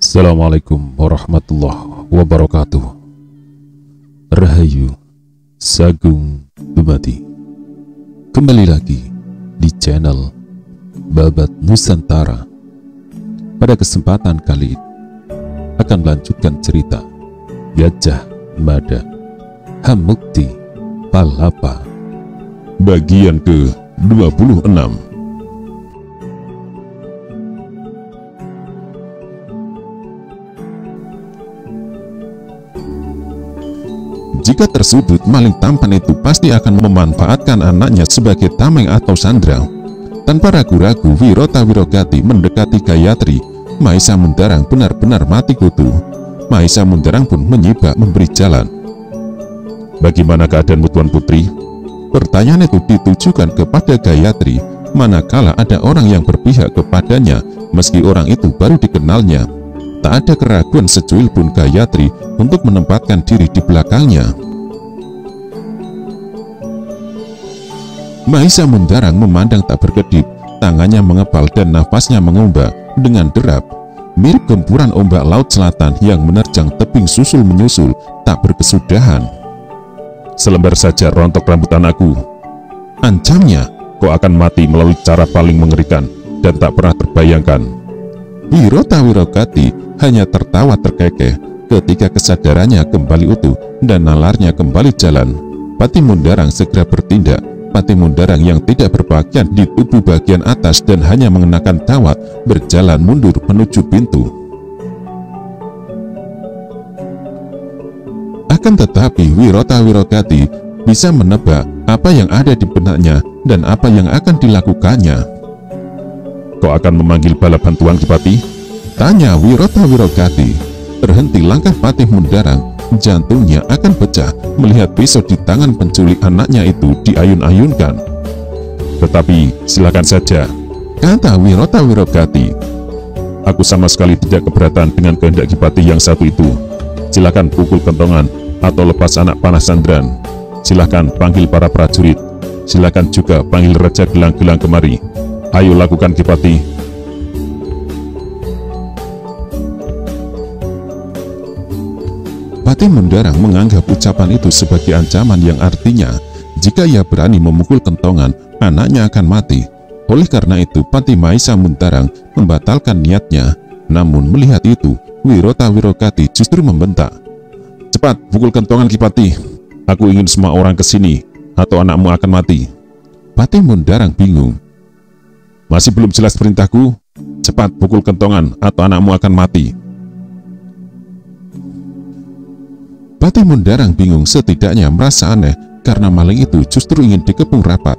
Assalamualaikum warahmatullahi wabarakatuh. Rahayu Sagung Dumadi. Kembali lagi di channel Babat Nusantara. Pada kesempatan kali ini akan melanjutkan cerita Gajah Mada Hamukti Palapa bagian ke-26. Jika tersudut, maling tampan itu pasti akan memanfaatkan anaknya sebagai tameng atau sandra. Tanpa ragu-ragu, Wirota Wirogati mendekati Gayatri. Mahesa Mundarang benar-benar mati kutu. Mahesa Mundarang pun menyibak memberi jalan. Bagaimana keadaanmu, Tuan Putri? Pertanyaan itu ditujukan kepada Gayatri, manakala ada orang yang berpihak kepadanya, meski orang itu baru dikenalnya. Tak ada keraguan secuil pun Gayatri untuk menempatkan diri di belakangnya. Mahesa Mundarang memandang tak berkedip, tangannya mengepal dan nafasnya mengombak dengan derap, mirip gempuran ombak laut selatan yang menerjang tebing susul menyusul tak berkesudahan. Selembar saja rontok rambut anakku, ancamnya, kau akan mati melalui cara paling mengerikan dan tak pernah terbayangkan. Wirota Wirogati hanya tertawa terkekeh ketika kesadarannya kembali utuh dan nalarnya kembali jalan. Pati Mundarang segera bertindak. Pati Mundarang yang tidak berpakaian di tubuh bagian atas dan hanya mengenakan tawat berjalan mundur menuju pintu. Akan tetapi Wirota Wirogati bisa menebak apa yang ada di benaknya dan apa yang akan dilakukannya. Kau akan memanggil bala bantuan Kipati? Tanya Wirota Wirogati. Terhenti langkah Patih Mundarang, jantungnya akan pecah melihat pisau di tangan penculik anaknya itu diayun-ayunkan. Tetapi silakan saja, kata Wirota Wirogati. Aku sama sekali tidak keberatan dengan kehendak Kipati yang satu itu. Silakan pukul kentongan atau lepas anak panah Sandran. Silakan panggil para prajurit. Silakan juga panggil Raja Gelang-Gelang kemari. Ayo lakukan Kipati. Patih Mundarang menganggap ucapan itu sebagai ancaman yang artinya jika ia berani memukul kentongan, anaknya akan mati. Oleh karena itu, Patih Mahesa Mundarang membatalkan niatnya. Namun melihat itu, Wirota Wirogati justru membentak. Cepat pukul kentongan Kipati. Aku ingin semua orang ke sini atau anakmu akan mati. Patih Mundarang bingung. Masih belum jelas perintahku? Cepat pukul kentongan atau anakmu akan mati. Patih Mundarang bingung, setidaknya merasa aneh karena maling itu justru ingin dikepung rapat.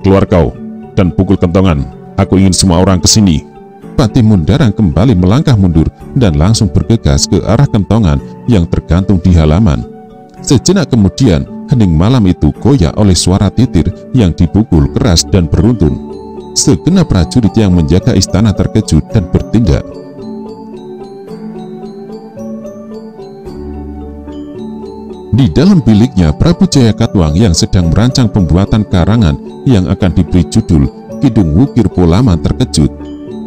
Keluar kau dan pukul kentongan. Aku ingin semua orang ke sini. Patih Mundarang kembali melangkah mundur dan langsung bergegas ke arah kentongan yang tergantung di halaman. Sejenak kemudian, hening malam itu goyah oleh suara titir yang dipukul keras dan beruntun. Segenap prajurit yang menjaga istana terkejut dan bertindak. Di dalam biliknya, Prabu Jayakatwang yang sedang merancang pembuatan karangan yang akan diberi judul Kidung Wukir Polaman terkejut.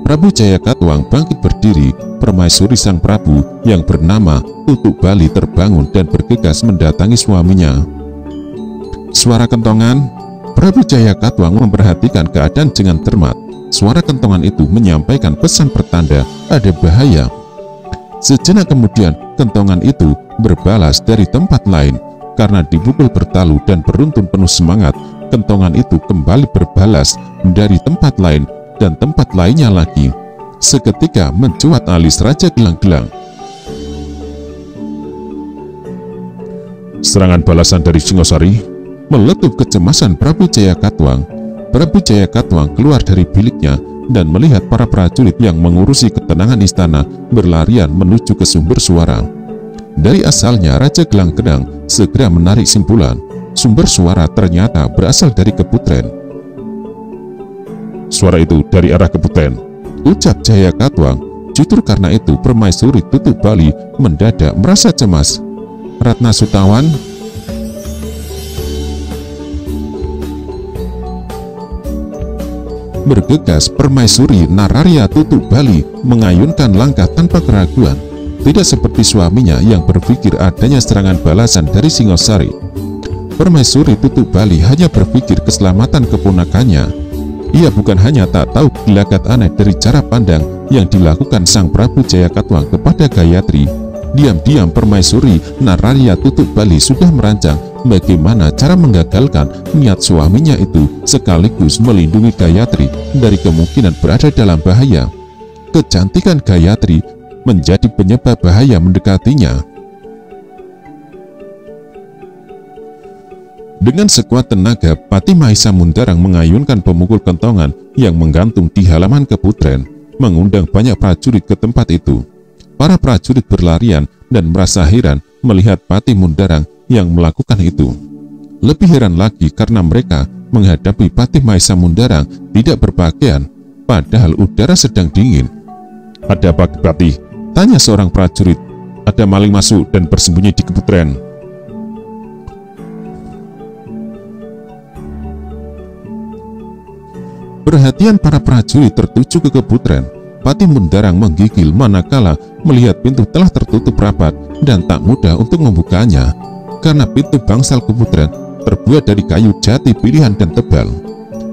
Prabu Jayakatwang bangkit berdiri. Permaisuri sang Prabu yang bernama Tutuk Bali terbangun dan bergegas mendatangi suaminya. Suara kentongan. Prabu Jayakatwang memperhatikan keadaan dengan cermat. Suara kentongan itu menyampaikan pesan pertanda ada bahaya. Sejenak kemudian, kentongan itu berbalas dari tempat lain. Karena dipukul bertalu dan beruntun penuh semangat, kentongan itu kembali berbalas dari tempat lain dan tempat lainnya lagi. Seketika mencuat alis Raja Gelang-Gelang. Serangan balasan dari Singosari meletup kecemasan Prabu Jayakatwang. Prabu Jayakatwang keluar dari biliknya dan melihat para prajurit yang mengurusi ketenangan istana berlarian menuju ke sumber suara. Dari asalnya, Raja Gelang-Gelang segera menarik simpulan. Sumber suara ternyata berasal dari Keputren. Suara itu dari arah Keputren, ucap Jayakatwang. Justru karena itu, Permaisuri Tutuk Bali mendadak merasa cemas. Ratna Sutawan, Bergegas, Permaisuri Nararya Tutu Bali mengayunkan langkah tanpa keraguan, tidak seperti suaminya yang berpikir adanya serangan balasan dari Singosari. Permaisuri Tutu Bali hanya berpikir keselamatan keponakannya. Ia bukan hanya tak tahu gelagat aneh dari cara pandang yang dilakukan Sang Prabu Jayakatwang kepada Gayatri. Diam-diam Permaisuri Nararya Tutu Bali sudah merancang bagaimana cara menggagalkan niat suaminya itu, sekaligus melindungi Gayatri dari kemungkinan berada dalam bahaya. Kecantikan Gayatri menjadi penyebab bahaya mendekatinya. Dengan sekuat tenaga, Pati Mahisa Mundarang mengayunkan pemukul kentongan yang menggantung di halaman keputren, mengundang banyak prajurit ke tempat itu. Para prajurit berlarian dan merasa heran melihat Pati Mundarang yang melakukan itu. Lebih heran lagi karena mereka menghadapi Pati Mahisa Mundarang tidak berpakaian, padahal udara sedang dingin. "Ada apa, Pati?" tanya seorang prajurit. "Ada maling masuk dan bersembunyi di keputren." Perhatian para prajurit tertuju ke keputren. Pati Mundarang menggigil manakala melihat pintu telah tertutup rapat dan tak mudah untuk membukanya, karena pintu bangsal keputren terbuat dari kayu jati pilihan dan tebal.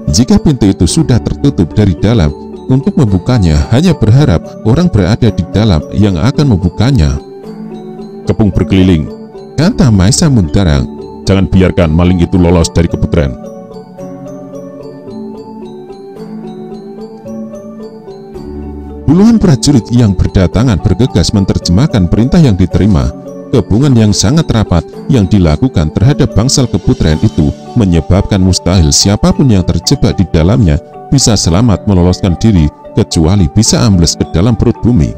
Jika pintu itu sudah tertutup dari dalam, untuk membukanya hanya berharap orang berada di dalam yang akan membukanya. "Kepung berkeliling," kata Mahisa Mundarang. "Jangan biarkan maling itu lolos dari keputren." Puluhan prajurit yang berdatangan bergegas menerjemahkan perintah yang diterima. Kebungan yang sangat rapat yang dilakukan terhadap bangsal keputren itu menyebabkan mustahil siapapun yang terjebak di dalamnya bisa selamat meloloskan diri, kecuali bisa ambles ke dalam perut bumi.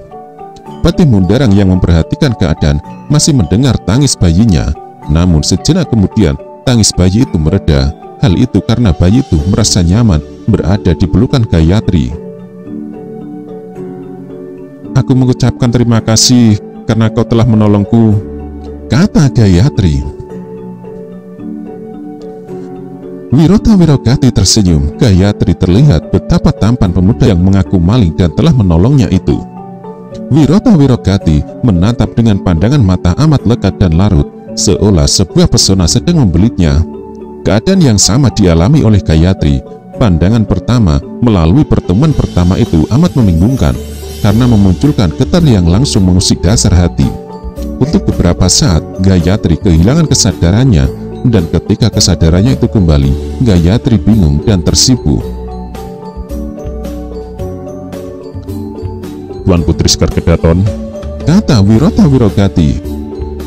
Pati Mundarang yang memperhatikan keadaan masih mendengar tangis bayinya, namun sejenak kemudian tangis bayi itu mereda. Hal itu karena bayi itu merasa nyaman berada di pelukan Gayatri. "Aku mengucapkan terima kasih karena kau telah menolongku," kata Gayatri. Wirota Wirogati tersenyum. Gayatri terlihat betapa tampan pemuda yang mengaku maling dan telah menolongnya itu. Wirota Wirogati menatap dengan pandangan mata amat lekat dan larut, seolah sebuah pesona sedang membelitnya. Keadaan yang sama dialami oleh Gayatri. Pandangan pertama melalui pertemuan pertama itu amat membingungkan, karena memunculkan getar yang langsung mengusik dasar hati. Untuk beberapa saat, Gayatri kehilangan kesadarannya, dan ketika kesadarannya itu kembali, Gayatri bingung dan tersipu. "Tuan Putri Sekar Kedaton," kata Wirota Wirogati.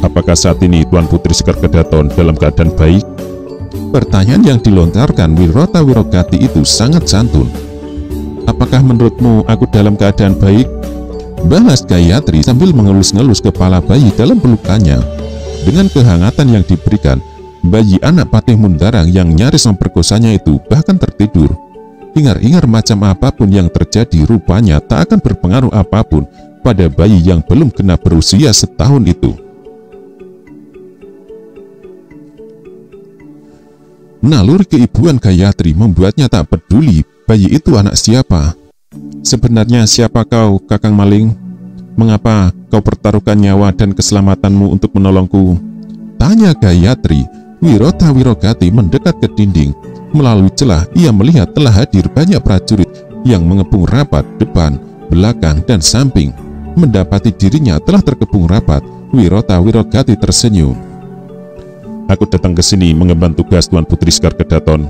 "Apakah saat ini Tuan Putri Sekar Kedaton dalam keadaan baik?" Pertanyaan yang dilontarkan Wirota Wirogati itu sangat santun. "Apakah menurutmu aku dalam keadaan baik?" balas Gayatri sambil mengelus-ngelus kepala bayi dalam pelukannya. Dengan kehangatan yang diberikan, bayi anak Patih Mundarang yang nyaris memperkosanya itu bahkan tertidur. Hingar-hingar macam apapun yang terjadi rupanya tak akan berpengaruh apapun pada bayi yang belum genap berusia setahun itu. Naluri keibuan Gayatri membuatnya tak peduli bayi itu anak siapa. "Sebenarnya siapa kau, Kakang Maling? Mengapa kau pertaruhkan nyawa dan keselamatanmu untuk menolongku?" tanya Gayatri. Wirota Wirogati mendekat ke dinding. Melalui celah ia melihat telah hadir banyak prajurit yang mengepung rapat depan, belakang, dan samping. Mendapati dirinya telah terkepung rapat, Wirota Wirogati tersenyum. "Aku datang ke sini mengemban tugas Tuan Putri Sekar Kedaton,"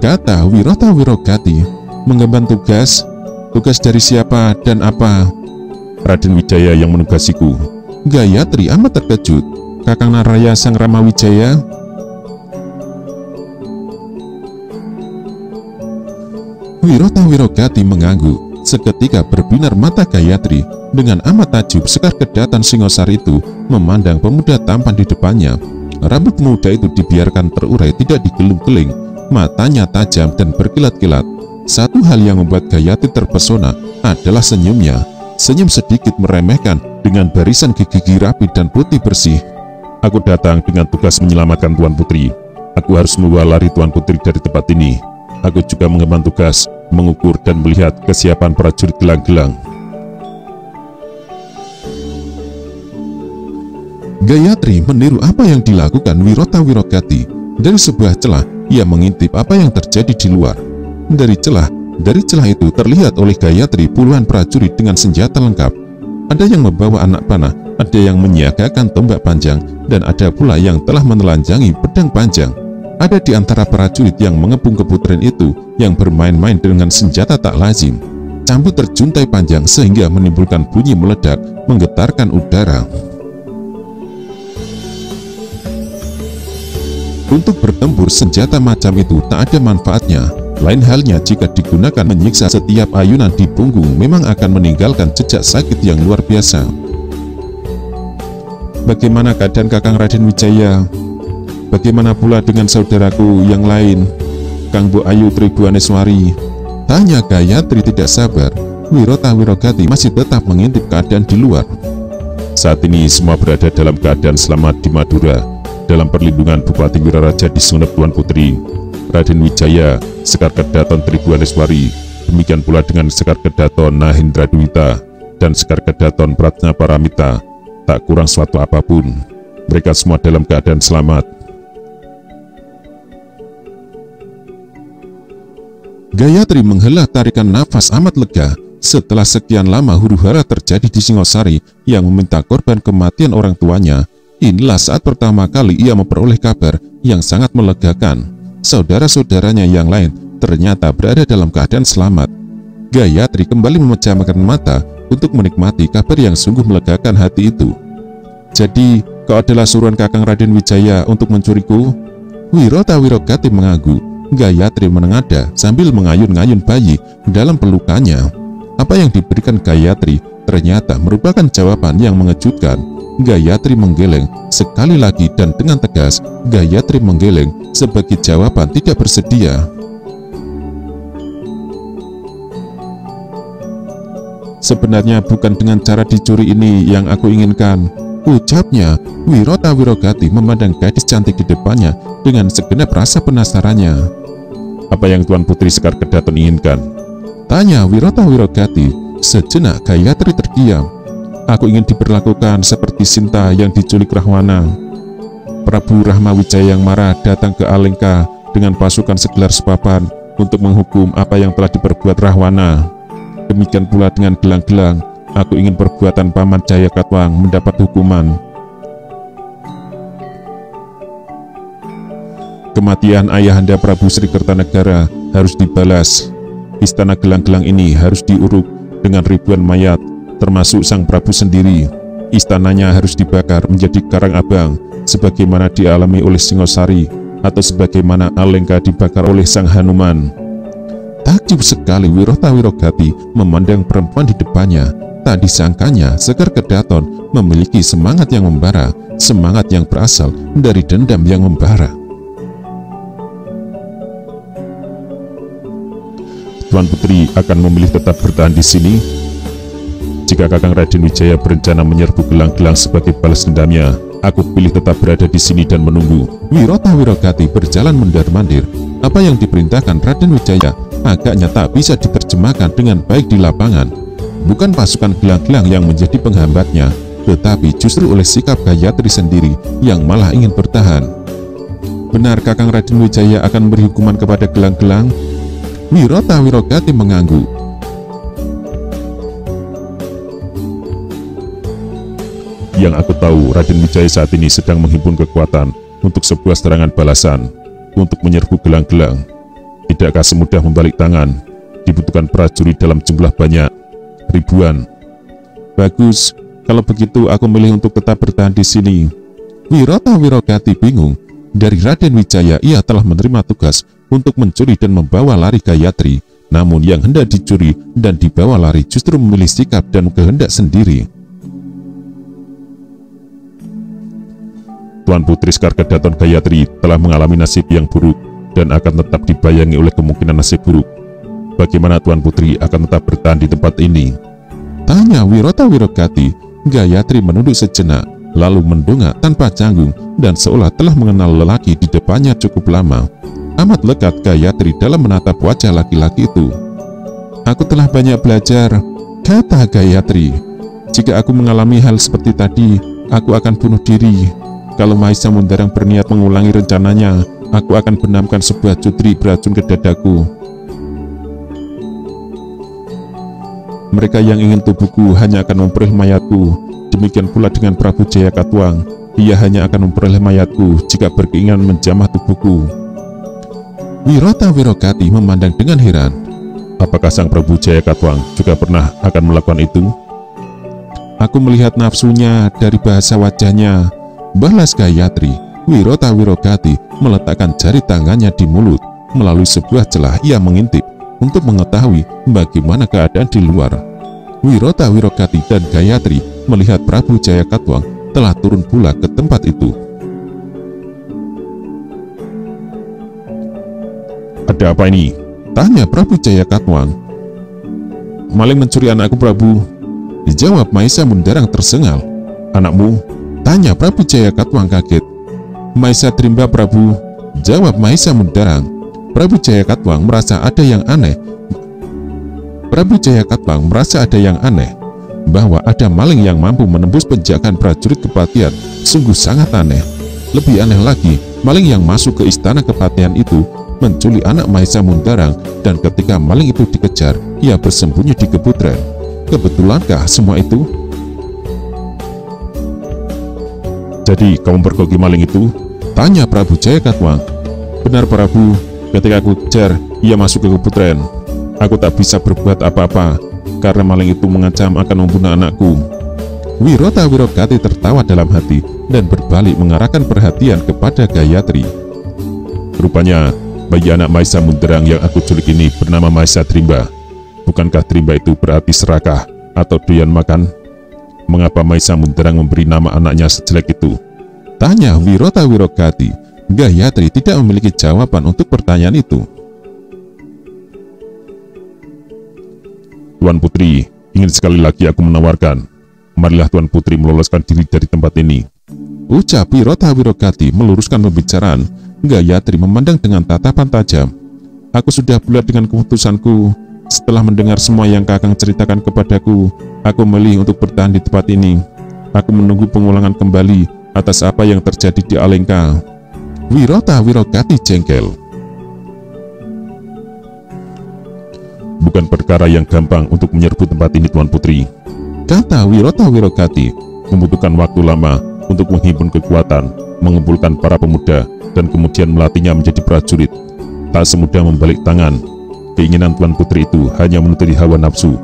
kata Wirota Wirogati. "Mengemban tugas? Tugas dari siapa dan apa?" "Raden Wijaya yang menugasiku." Gayatri amat terkejut. "Kakang Naraya Sang Rama Wijaya?" Wirota Wirogati mengangguk. Seketika berbinar mata Gayatri. Dengan amat takjub, Sekar Kedaton Singosari itu memandang pemuda tampan di depannya. Rambut muda itu dibiarkan terurai, tidak digelung-geling. Matanya tajam dan berkilat-kilat. Satu hal yang membuat Gayatri terpesona adalah senyumnya. Senyum sedikit meremehkan dengan barisan gigi rapi dan putih bersih. "Aku datang dengan tugas menyelamatkan Tuan Putri. Aku harus membawa lari Tuan Putri dari tempat ini. Aku juga mengemban tugas mengukur dan melihat kesiapan prajurit gelang-gelang. Gayatri meniru apa yang dilakukan Wirota Wirogati. Dari sebuah celah, ia mengintip apa yang terjadi di luar. Dari celah itu terlihat oleh Gayatri puluhan prajurit dengan senjata lengkap. Ada yang membawa anak panah, ada yang menyiagakan tombak panjang, dan ada pula yang telah menelanjangi pedang panjang. Ada di antara prajurit yang mengepung keputren itu yang bermain-main dengan senjata tak lazim. Cambuk terjuntai panjang sehingga menimbulkan bunyi meledak, menggetarkan udara. Untuk bertempur, senjata macam itu tak ada manfaatnya. Lain halnya jika digunakan menyiksa, setiap ayunan di punggung memang akan meninggalkan jejak sakit yang luar biasa. Bagaimana keadaan Kakang Raden Wijaya? Bagaimana pula dengan saudaraku yang lain, Kang Bu Ayu Tribuaneswari? Tanya Gayatri tidak sabar. Wirota Wirogati masih tetap mengintip keadaan di luar. Saat ini semua berada dalam keadaan selamat di Madura, dalam perlindungan Bupati Wiraraja di Sumeneb Tuan Putri, Raden Wijaya, Sekar Kedaton Tribuaneswari, demikian pula dengan Sekar Kedaton Nahindra Dwita dan Sekar Kedaton Pratnya Paramita. Tak kurang suatu apapun, mereka semua dalam keadaan selamat. Gayatri menghela tarikan nafas amat lega. Setelah sekian lama huru-hara terjadi di Singosari yang meminta korban kematian orang tuanya, inilah saat pertama kali ia memperoleh kabar yang sangat melegakan. Saudara-saudaranya yang lain ternyata berada dalam keadaan selamat. Gayatri kembali memejamkan mata untuk menikmati kabar yang sungguh melegakan hati itu. Jadi, kau adalah suruhan Kakang Raden Wijaya untuk mencuriku? Wirota Wirogati mengangguk. Gayatri menengadah sambil mengayun-ngayun bayi dalam pelukannya. Apa yang diberikan Gayatri ternyata merupakan jawaban yang mengejutkan. Gayatri menggeleng sekali lagi dan dengan tegas. Gayatri menggeleng sebagai jawaban tidak bersedia. Sebenarnya bukan dengan cara dicuri ini yang aku inginkan, ucapnya. Wirota Wirogati memandang gadis cantik di depannya dengan segenap rasa penasarannya. Apa yang Tuan Putri Sekar Kedaton inginkan? Tanya Wirota Wirogati. Sejenak Gayatri terdiam. Aku ingin diperlakukan seperti Sinta yang diculik Rahwana. Prabu Rahmawijaya yang marah datang ke Alengka dengan pasukan segelar sepapan untuk menghukum apa yang telah diperbuat Rahwana. Demikian pula dengan gelang-gelang. Aku ingin perbuatan Paman Jayakatwang mendapat hukuman. Kematian ayahanda Prabu Sri Kertanegara harus dibalas. Istana gelang-gelang ini harus diuruk dengan ribuan mayat, termasuk sang Prabu sendiri. Istananya harus dibakar menjadi karang abang, sebagaimana dialami oleh Singosari, atau sebagaimana Alengka dibakar oleh sang Hanuman. Takjub sekali Wirota Wirogati memandang perempuan di depannya. Tak disangkanya Sekar Kedaton memiliki semangat yang membara, semangat yang berasal dari dendam yang membara. Tuan Putri akan memilih tetap bertahan di sini. Jika Kakang Raden Wijaya berencana menyerbu gelang-gelang sebagai balas dendamnya, aku pilih tetap berada di sini dan menunggu. Wirota Wirogati berjalan mondar-mandir. Apa yang diperintahkan Raden Wijaya agaknya tak bisa diterjemahkan dengan baik di lapangan. Bukan pasukan gelang-gelang yang menjadi penghambatnya, tetapi justru oleh sikap Gayatri sendiri yang malah ingin bertahan. Benar Kakang Raden Wijaya akan memberi hukuman kepada gelang-gelang? Wirota Wirogati mengangguk. Yang aku tahu, Raden Wijaya saat ini sedang menghimpun kekuatan untuk sebuah serangan balasan, untuk menyerbu gelang-gelang. Tidakkah semudah membalik tangan? Dibutuhkan prajurit dalam jumlah banyak, ribuan. Bagus, kalau begitu aku milih untuk tetap bertahan di sini. Wirota Wirogati bingung. Dari Raden Wijaya ia telah menerima tugas untuk mencuri dan membawa lari Gayatri. Namun yang hendak dicuri dan dibawa lari justru memilih sikap dan kehendak sendiri. Tuan Putri Sekar Kedaton Gayatri telah mengalami nasib yang buruk dan akan tetap dibayangi oleh kemungkinan nasib buruk. Bagaimana Tuan Putri akan tetap bertahan di tempat ini? Tanya Wirota Wirogati. Gayatri menunduk sejenak, lalu mendongak tanpa canggung dan seolah telah mengenal lelaki di depannya cukup lama. Amat lekat Gayatri dalam menatap wajah laki-laki itu. Aku telah banyak belajar, kata Gayatri. Jika aku mengalami hal seperti tadi, aku akan bunuh diri. Kalau Maisa Mundarang berniat mengulangi rencananya, aku akan benamkan sebuah cutri beracun ke dadaku. Mereka yang ingin tubuhku hanya akan memperoleh mayatku. Demikian pula dengan Prabu Jayakatwang. Ia hanya akan memperoleh mayatku jika berkeinginan menjamah tubuhku. Wirota Wirokati memandang dengan heran. Apakah sang Prabu Jayakatwang juga pernah akan melakukan itu? Aku melihat nafsunya dari bahasa wajahnya, balas Gayatri. Wirota Wirokati meletakkan jari tangannya di mulut. Melalui sebuah celah ia mengintip untuk mengetahui bagaimana keadaan di luar. Wirota Wirokati dan Gayatri melihat Prabu Jayakatwang telah turun pula ke tempat itu. Ada apa ini? Tanya Prabu Jayakatwang. Maling mencuri anakku, Prabu, dijawab Maisa Mundarang tersengal. Anakmu? Tanya Prabu Jayakatwang kaget. Maisa Trimba, Prabu, jawab Maisa Mundarang. Prabu Jayakatwang merasa ada yang aneh. Bahwa ada maling yang mampu menembus penjagaan prajurit kepatihan sungguh sangat aneh. Lebih aneh lagi, maling yang masuk ke istana kepatihan itu menculik anak Maisa Mundarang, dan ketika maling itu dikejar, ia bersembunyi di keputren. Kebetulankah semua itu? Jadi kamu pergoki maling itu? Tanya Prabu Jayakatwang. Benar, Prabu. Ketika aku kejar, ia masuk ke keputren. Aku tak bisa berbuat apa-apa karena maling itu mengancam akan membunuh anakku. Wirota Wirokati tertawa dalam hati dan berbalik mengarahkan perhatian kepada Gayatri. Rupanya bayi anak Maisa Mundarang yang aku culik ini bernama Maisa Trimba. Bukankah Trimba itu berarti serakah atau doyan makan? Mengapa Maisa Mundarang memberi nama anaknya sejelek itu? Tanya Wirota Wirokati. Gayatri tidak memiliki jawaban untuk pertanyaan itu. Tuan Putri, ingin sekali lagi aku menawarkan. Marilah Tuan Putri meloloskan diri dari tempat ini, ucap Wirota Wirokati meluruskan pembicaraan. Gayatri memandang dengan tatapan tajam. Aku sudah bulat dengan keputusanku. Setelah mendengar semua yang Kakang ceritakan kepadaku, aku memilih untuk bertahan di tempat ini. Aku menunggu pengulangan kembali atas apa yang terjadi di Alengka. Wirota Wirokati jengkel. Bukan perkara yang gampang untuk menyerbu tempat ini, Tuan Putri, kata Wirota Wirokati. Membutuhkan waktu lama untuk menghimpun kekuatan, mengumpulkan para pemuda, dan kemudian melatihnya menjadi prajurit. Tak semudah membalik tangan. Keinginan Tuan Putri itu hanya menutupi hawa nafsu.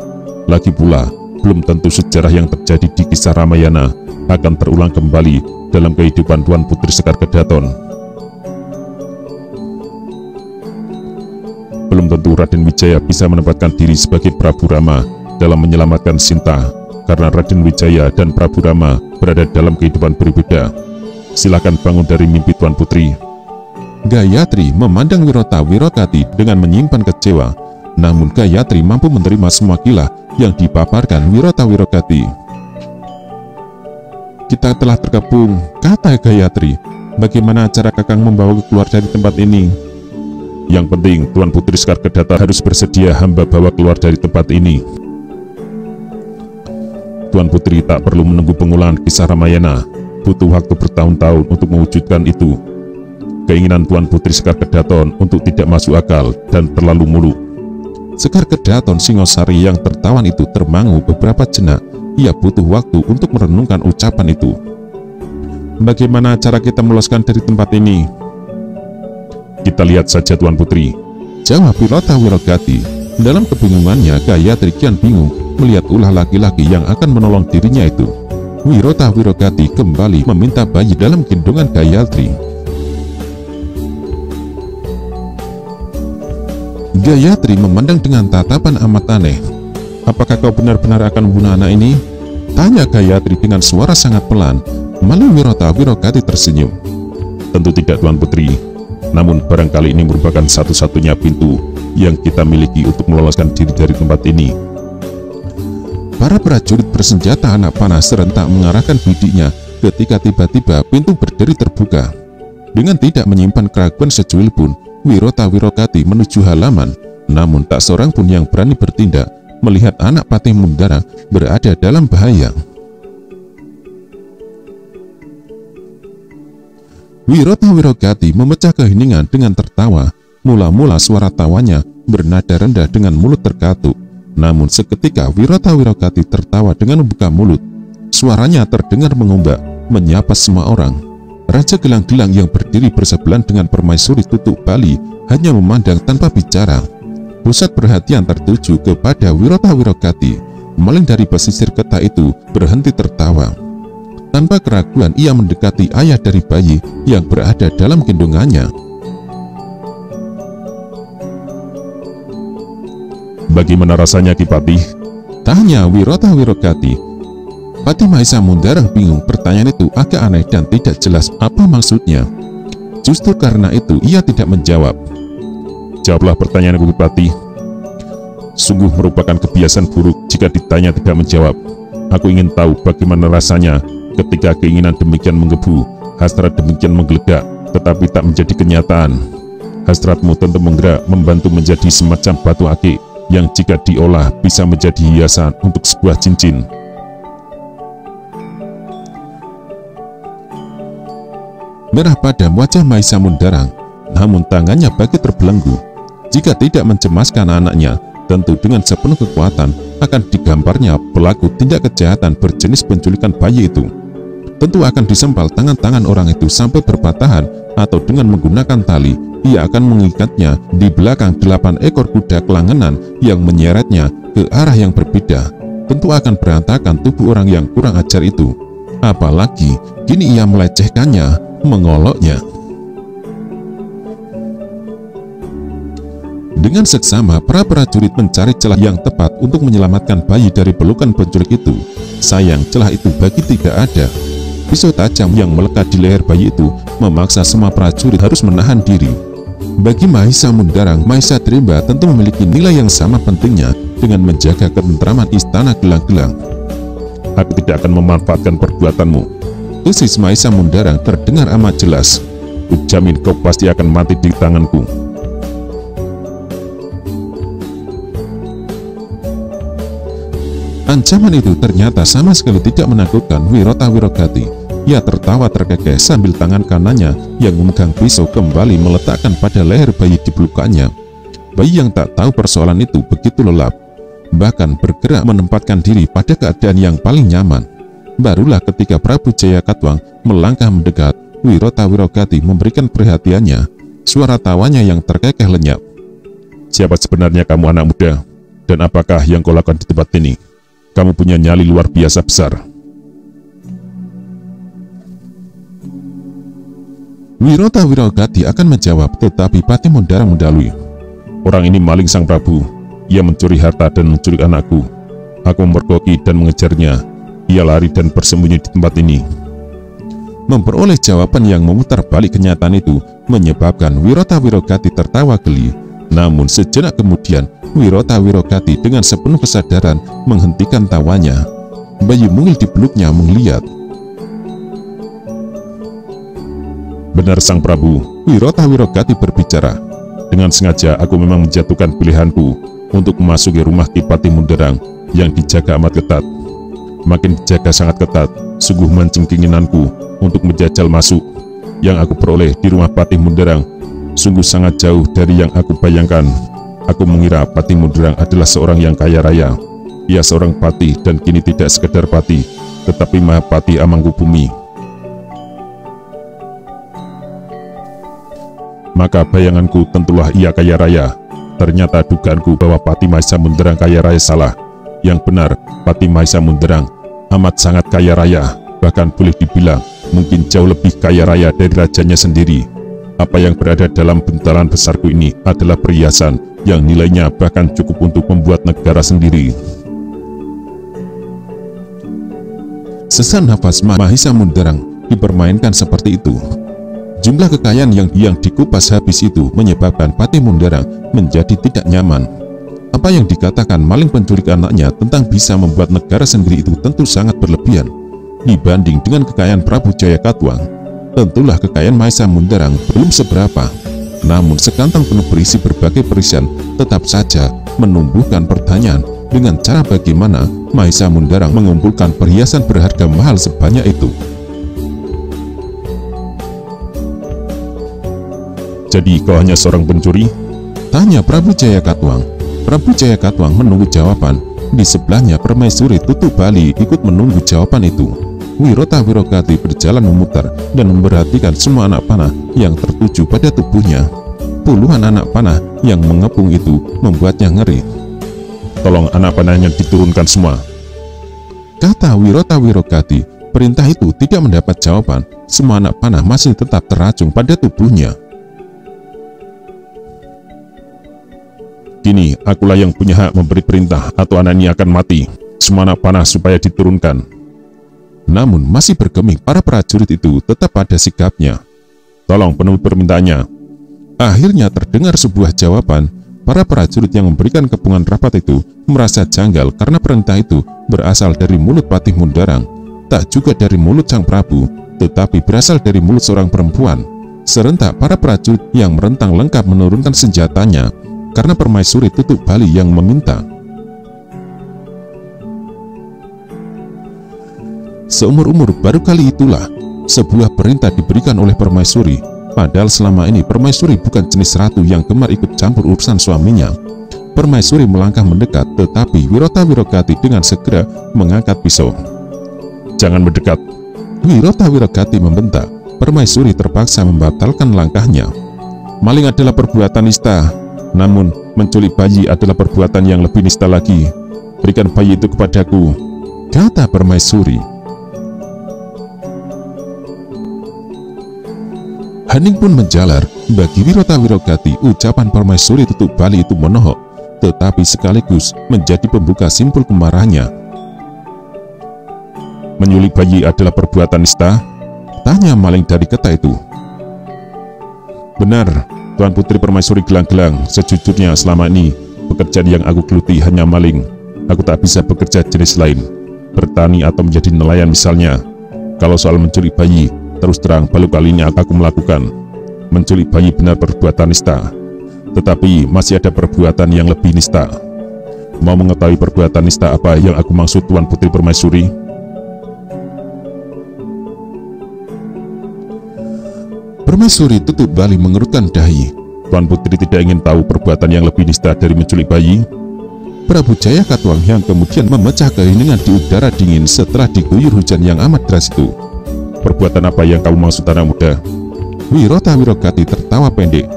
Lagi pula, belum tentu sejarah yang terjadi di kisah Ramayana akan terulang kembali dalam kehidupan Tuan Putri Sekar Kedaton. Belum tentu Raden Wijaya bisa menempatkan diri sebagai Prabu Rama dalam menyelamatkan Sinta, karena Raden Wijaya dan Prabu Rama berada dalam kehidupan berbeda. Silakan bangun dari mimpi, Tuan Putri. Gayatri memandang Wirota Wirokati dengan menyimpan kecewa. Namun Gayatri mampu menerima semua kilah yang dipaparkan Wirota Wirokati. Kita telah terkepung, kata Gayatri. Bagaimana cara Kakang membawa keluar dari tempat ini? Yang penting Tuan Putri Sekar Kedaton harus bersedia hamba bawa keluar dari tempat ini. Tuan Putri tak perlu menunggu pengulangan kisah Ramayana. Butuh waktu bertahun-tahun untuk mewujudkan itu. Keinginan Tuan Putri Sekar Kedaton untuk tidak masuk akal dan terlalu muluk. Sekar Kedaton Singosari yang tertawan itu termangu beberapa jenak. Ia butuh waktu untuk merenungkan ucapan itu. Bagaimana cara kita meloloskan dari tempat ini? Kita lihat saja, Tuan Putri, jawab Wirota Wirokati. Dalam kebingungannya, Gayatri kian bingung melihat ulah laki-laki yang akan menolong dirinya itu. Wirota Wirokati kembali meminta bayi dalam gendongan Gayatri. Gayatri memandang dengan tatapan amat aneh. Apakah kau benar-benar akan membunuh anak ini? Tanya Gayatri dengan suara sangat pelan. Malu Wirota Wirokati tersenyum. Tentu tidak, Tuan Putri. Namun barangkali ini merupakan satu-satunya pintu yang kita miliki untuk meloloskan diri dari tempat ini. Para prajurit bersenjata anak panah serentak mengarahkan bidiknya ketika tiba-tiba pintu berderi terbuka. Dengan tidak menyimpan keraguan secuil pun, Wirota Wirokati menuju halaman. Namun tak seorang pun yang berani bertindak melihat anak Patih Mundarang berada dalam bahaya. Wirota Wirogati memecah keheningan dengan tertawa. Mula-mula suara tawanya bernada rendah dengan mulut terkatuk. Namun seketika Wirota Wirogati tertawa dengan membuka mulut. Suaranya terdengar mengombak, menyapa semua orang. Raja Gelang-Gelang yang berdiri bersebelahan dengan Permaisuri Tutuk Bali hanya memandang tanpa bicara. Pusat perhatian tertuju kepada Wirota Wirogati. Maling dari pesisir Keta itu berhenti tertawa. Tanpa keraguan ia mendekati ayah dari bayi yang berada dalam gendongannya. Bagaimana rasanya Ki Patih? Tanya Wirota Wirogati. Patih Mahesa Mundarang bingung, pertanyaan itu agak aneh dan tidak jelas apa maksudnya. Justru karena itu ia tidak menjawab. Jawablah pertanyaanku Ki Patih. Sungguh merupakan kebiasaan buruk jika ditanya tidak menjawab. Aku ingin tahu bagaimana rasanya ketika keinginan demikian menggebu, hasrat demikian menggelegar, tetapi tak menjadi kenyataan. Hasratmu tentu menggerak membantu menjadi semacam batu akik yang jika diolah bisa menjadi hiasan untuk sebuah cincin. Merah padam wajah Mahesa Mundarang, namun tangannya bagai terbelenggu. Jika tidak mencemaskan anaknya, tentu dengan sepenuh kekuatan akan digambarnya pelaku tindak kejahatan berjenis penculikan bayi itu. Tentu akan disempal tangan-tangan orang itu sampai berpatahan, atau dengan menggunakan tali ia akan mengikatnya di belakang 8 ekor kuda kelangenan yang menyeretnya ke arah yang berbeda. Tentu akan berantakan tubuh orang yang kurang ajar itu. Apalagi kini ia melecehkannya, mengoloknya. Dengan seksama para prajurit mencari celah yang tepat untuk menyelamatkan bayi dari pelukan penculik itu. Sayang celah itu bagi tidak ada. Pisau tajam yang melekat di leher bayi itu memaksa semua prajurit harus menahan diri. Bagi Mahesa Mundarang, Mahesa Tremba tentu memiliki nilai yang sama pentingnya dengan menjaga ketentraman istana Gelang-Gelang. Aku tidak akan memanfaatkan perbuatanmu. Usis Mahesa Mundarang terdengar amat jelas. Kujamin kau pasti akan mati di tanganku. Ancaman itu ternyata sama sekali tidak menakutkan Wirota Wirogati. Ia tertawa terkekeh sambil tangan kanannya yang memegang pisau kembali meletakkan pada leher bayi di pelukannya. Bayi yang tak tahu persoalan itu begitu lelap, bahkan bergerak menempatkan diri pada keadaan yang paling nyaman. Barulah ketika Prabu Jayakatwang melangkah mendekat, Wirota Wirogati memberikan perhatiannya. Suara tawanya yang terkekeh lenyap. Siapa sebenarnya kamu anak muda? Dan apakah yang kau lakukan di tempat ini? Kamu punya nyali luar biasa besar. Wirota Wirogati akan menjawab, tetapi Patih Mundarang mendalui. Orang ini maling Sang Prabu. Ia mencuri harta dan menculik anakku. Aku memergoki dan mengejarnya. Ia lari dan bersembunyi di tempat ini. Memperoleh jawaban yang memutar balik kenyataan itu menyebabkan Wirota Wirogati tertawa geli. Namun sejenak kemudian Wirota Wirogati dengan sepenuh kesadaran menghentikan tawanya. Bayi mungil di peluknya menggeliat. Benar Sang Prabu, Wirota Wirogati berbicara. Dengan sengaja aku memang menjatuhkan pilihanku untuk memasuki rumah Ki Patih Mundarang yang dijaga amat ketat. Makin dijaga sangat ketat, sungguh mancing keinginanku untuk menjajal masuk. Yang aku peroleh di rumah Patih Mundarang sungguh sangat jauh dari yang aku bayangkan. Aku mengira Patih Mundarang adalah seorang yang kaya raya. Ia seorang patih dan kini tidak sekedar patih, tetapi Mahapati Amangkubumi. Maka bayanganku tentulah ia kaya raya. Ternyata dugaanku bahwa Patih Mahesa Mundarang kaya raya salah. Yang benar, Patih Mahesa Mundarang amat sangat kaya raya. Bahkan boleh dibilang mungkin jauh lebih kaya raya dari rajanya sendiri. Apa yang berada dalam buntalan besarku ini adalah perhiasan yang nilainya bahkan cukup untuk membuat negara sendiri. Sesak nafas Mahesa Mundarang dipermainkan seperti itu. Jumlah kekayaan yang dikupas habis itu menyebabkan Patih Mundarang menjadi tidak nyaman. Apa yang dikatakan maling penculik anaknya tentang bisa membuat negara sendiri itu tentu sangat berlebihan. Dibanding dengan kekayaan Prabu Jayakatwang, tentulah kekayaan Mahesa Mundarang belum seberapa. Namun sekantong penuh berisi berbagai perisian tetap saja menumbuhkan pertanyaan dengan cara bagaimana Maisa Mundarang mengumpulkan perhiasan berharga mahal sebanyak itu. Jadi kau hanya seorang pencuri? Tanya Prabu Jayakatwang. Prabu Jayakatwang menunggu jawaban. Di sebelahnya Permaisuri Tutu Bali ikut menunggu jawaban itu. Wirota Wirogati berjalan memutar dan memperhatikan semua anak panah yang tertuju pada tubuhnya. Puluhan anak panah yang mengepung itu membuatnya ngeri. Tolong anak panahnya diturunkan semua, kata Wirota Wirogati. Perintah itu tidak mendapat jawaban. Semua anak panah masih tetap teracung pada tubuhnya. Kini akulah yang punya hak memberi perintah atau anak ini akan mati. Semua anak panah supaya diturunkan. Namun masih bergeming, para prajurit itu tetap pada sikapnya. Tolong penuhi permintaannya. Akhirnya terdengar sebuah jawaban. Para prajurit yang memberikan kepungan rapat itu merasa janggal karena perintah itu berasal dari mulut Patih Mundarang, tak juga dari mulut sang Prabu, tetapi berasal dari mulut seorang perempuan. Serentak para prajurit yang merentang lengkap menurunkan senjatanya karena Permaisuri Tutu Bali yang meminta. Seumur-umur baru kali itulah sebuah perintah diberikan oleh Permaisuri. Padahal selama ini Permaisuri bukan jenis ratu yang gemar ikut campur urusan suaminya. Permaisuri melangkah mendekat, tetapi Wirota Wirogati dengan segera mengangkat pisau. Jangan mendekat, Wirota Wirogati membentak. Permaisuri terpaksa membatalkan langkahnya. Maling adalah perbuatan nista, namun menculik bayi adalah perbuatan yang lebih nista lagi. Berikan bayi itu kepadaku, kata Permaisuri. Hening pun menjalar. Bagi Wirota Wirogati, ucapan Permaisuri Tutu Bali itu menohok, tetapi sekaligus menjadi pembuka simpul kemarahannya. Menyulik bayi adalah perbuatan nista? Tanya maling dari keta itu. Benar, Tuan Putri Permaisuri Gelang-Gelang. Sejujurnya selama ini pekerjaan yang aku geluti hanya maling. Aku tak bisa bekerja jenis lain, bertani atau menjadi nelayan misalnya. Kalau soal menculik bayi, terus terang baru kali ini aku melakukan. Menculik bayi benar perbuatan nista, tetapi masih ada perbuatan yang lebih nista. Mau mengetahui perbuatan nista apa yang aku maksud, Tuan Putri Permaisuri? Permaisuri Tutu Bali mengerutkan dahi. Tuan Putri tidak ingin tahu perbuatan yang lebih nista dari menculik bayi? Prabu Jayakatwang yang kemudian memecah keheningan di udara dingin setelah diguyur hujan yang amat deras itu. Perbuatan apa yang kamu maksud, anak muda? Wirota Wirogati tertawa pendek.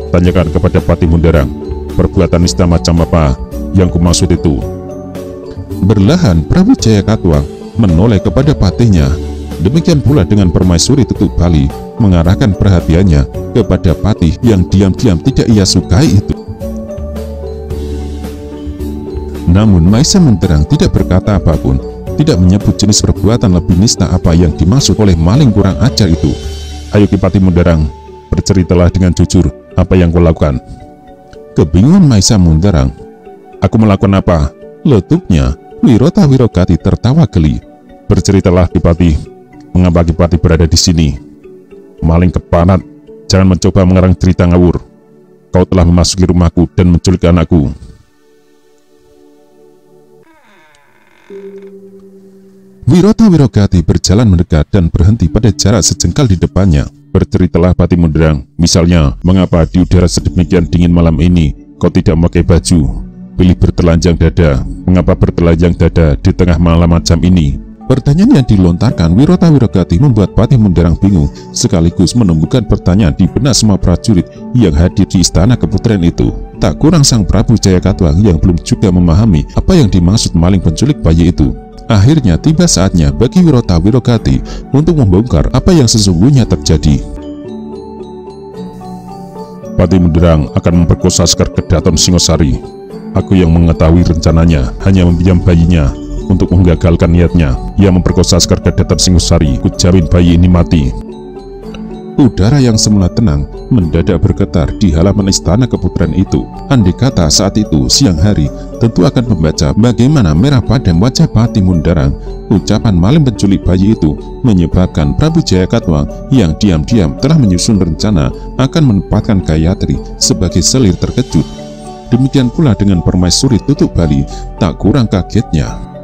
Tanyakan kepada Patih Mundarang, perbuatan nista macam apa yang kumaksud itu. Berlahan Prabu Jayakatwang menoleh kepada patihnya. Demikian pula dengan Permaisuri Tutu Bali mengarahkan perhatiannya kepada patih yang diam-diam tidak ia sukai itu. Namun Maisa Mundarang tidak berkata apapun, tidak menyebut jenis perbuatan lebih nista apa yang dimaksud oleh maling kurang ajar itu. Ayo Ki Patih Mundarang, berceritalah dengan jujur apa yang kau lakukan. Kebingungan Maisa Mundarang. Aku melakukan apa? Letupnya. Wirota Wirogati tertawa geli. Berceritalah Ki Patih, mengapa Ki Patih berada di sini? Maling kepanat, jangan mencoba mengarang cerita ngawur. Kau telah memasuki rumahku dan menculik anakku. Wirota Wirogati berjalan mendekat dan berhenti pada jarak sejengkal di depannya. Berceritalah Patih Mundarang, misalnya mengapa di udara sedemikian dingin malam ini kau tidak memakai baju, pilih bertelanjang dada. Mengapa bertelanjang dada di tengah malam macam ini? Pertanyaan yang dilontarkan Wirota Wirogati membuat Patih Mundarang bingung, sekaligus menumbuhkan pertanyaan di benak semua prajurit yang hadir di istana keputrian itu. Tak kurang sang Prabu Jayakatwang yang belum juga memahami apa yang dimaksud maling penculik bayi itu. Akhirnya tiba saatnya bagi Wirota Wirogati untuk membongkar apa yang sesungguhnya terjadi. Patih Mundarang akan memperkosa Sekar Kedaton Singosari. Aku yang mengetahui rencananya, hanya memdiam bayinya untuk menggagalkan niatnya. Ia memperkosa Sekar Kedaton Singosari. Ku jamin bayi ini mati. Udara yang semula tenang mendadak bergetar di halaman istana keputren itu. Andai kata saat itu siang hari, tentu akan membaca bagaimana merah padam wajah Patih Mundarang. Ucapan maling penculik bayi itu menyebabkan Prabu Jayakatwang yang diam-diam telah menyusun rencana akan menempatkan Gayatri sebagai selir terkejut. Demikian pula dengan permaisuri Tutuk Bali, tak kurang kagetnya